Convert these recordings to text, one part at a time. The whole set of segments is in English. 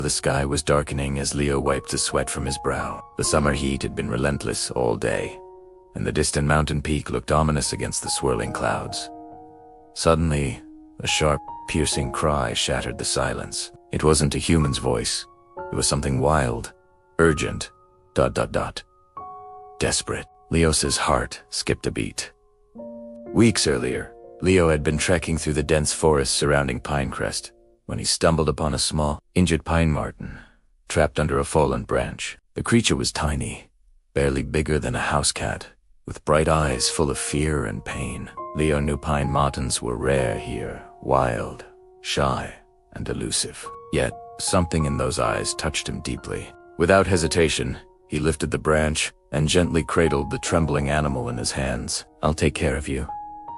The sky was darkening as Leo wiped the sweat from his brow. The summer heat had been relentless all day, and the distant mountain peak looked ominous against the swirling clouds. Suddenly, a sharp, piercing cry shattered the silence. It wasn't a human's voice. It was something wild, urgent, ... desperate. Leo's heart skipped a beat. Weeks earlier, Leo had been trekking through the dense forest surrounding Pinecrest when he stumbled upon a small, injured pine marten, trapped under a fallen branch. The creature was tiny, barely bigger than a house cat, with bright eyes full of fear and pain. Leo knew pine martens were rare here, wild, shy, and elusive. Yet, something in those eyes touched him deeply. Without hesitation, he lifted the branch and gently cradled the trembling animal in his hands. "I'll take care of you,"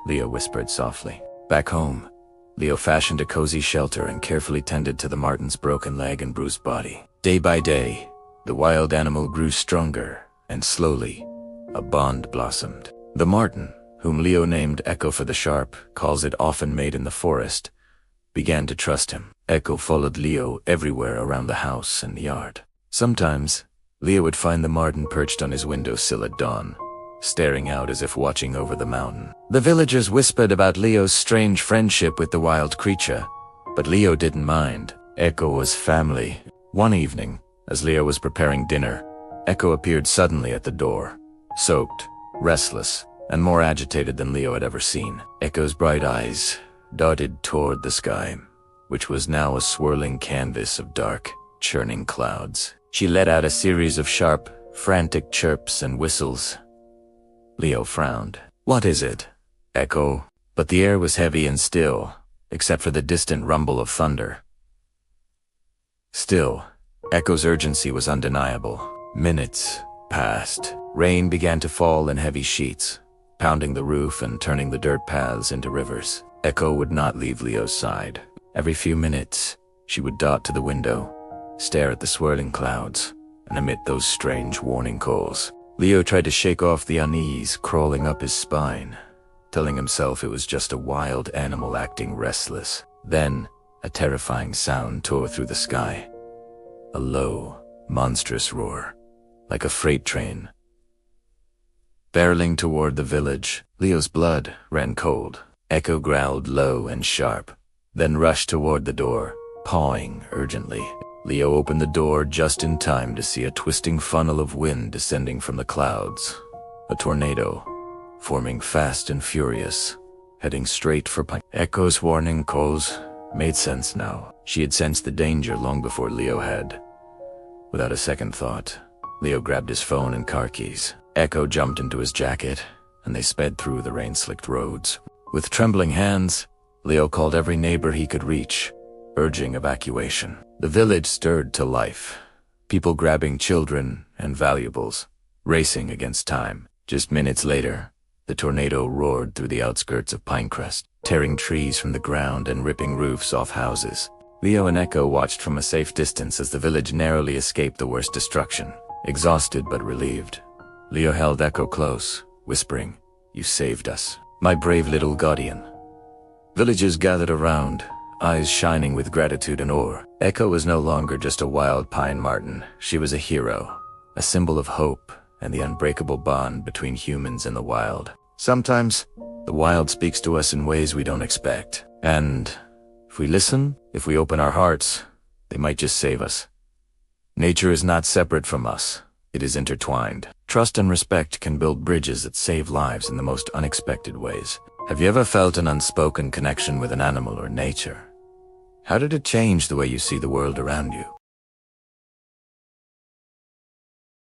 Leo whispered softly. Back home, Leo fashioned a cozy shelter and carefully tended to the marten's broken leg and bruised body. Day by day, the wild animal grew stronger, and slowly, a bond blossomed. The marten, whom Leo named Echo for the sharp calls it often made in the forest, began to trust him. Echo followed Leo everywhere around the house and yard. Sometimes, Leo would find the marten perched on his windowsill at dawn, staring out as if watching over the mountain. The villagers whispered about Leo's strange friendship with the wild creature, but Leo didn't mind. Echo was family. One evening, as Leo was preparing dinner, Echo appeared suddenly at the door, soaked, restless, and more agitated than Leo had ever seen. Echo's bright eyes darted toward the sky, which was now a swirling canvas of dark, churning clouds. She let out a series of sharp, frantic chirps and whistles. Leo frowned. "What is it, Echo?" But the air was heavy and still, except for the distant rumble of thunder. Still, Echo's urgency was undeniable. Minutes passed. Rain began to fall in heavy sheets, pounding the roof and turning the dirt paths into rivers. Echo would not leave Leo's side. Every few minutes, she would dart to the window, stare at the swirling clouds, and emit those strange warning calls. Leo tried to shake off the unease crawling up his spine, telling himself it was just a wild animal acting restless. Then, a terrifying sound tore through the sky. A low, monstrous roar, like a freight train. Barreling toward the village, Leo's blood ran cold. Echo growled low and sharp, then rushed toward the door, pawing urgently. Leo opened the door just in time to see a twisting funnel of wind descending from the clouds. A tornado, forming fast and furious, heading straight for Pine. Echo's warning calls made sense now. She had sensed the danger long before Leo had. Without a second thought, Leo grabbed his phone and car keys. Echo jumped into his jacket, and they sped through the rain-slicked roads. With trembling hands, Leo called every neighbor he could reach, urging evacuation. The village stirred to life, people grabbing children and valuables, racing against time. Just minutes later, the tornado roared through the outskirts of Pinecrest, tearing trees from the ground and ripping roofs off houses. Leo and Echo watched from a safe distance as the village narrowly escaped the worst destruction. Exhausted but relieved, Leo held Echo close, whispering, "You saved us, my brave little guardian." Villagers gathered around, eyes shining with gratitude and awe. Echo was no longer just a wild pine marten. She was a hero, a symbol of hope and the unbreakable bond between humans and the wild. Sometimes, the wild speaks to us in ways we don't expect. And if we listen, if we open our hearts, they might just save us. Nature is not separate from us. It is intertwined. Trust and respect can build bridges that save lives in the most unexpected ways. Have you ever felt an unspoken connection with an animal or nature? How did it change the way you see the world around you?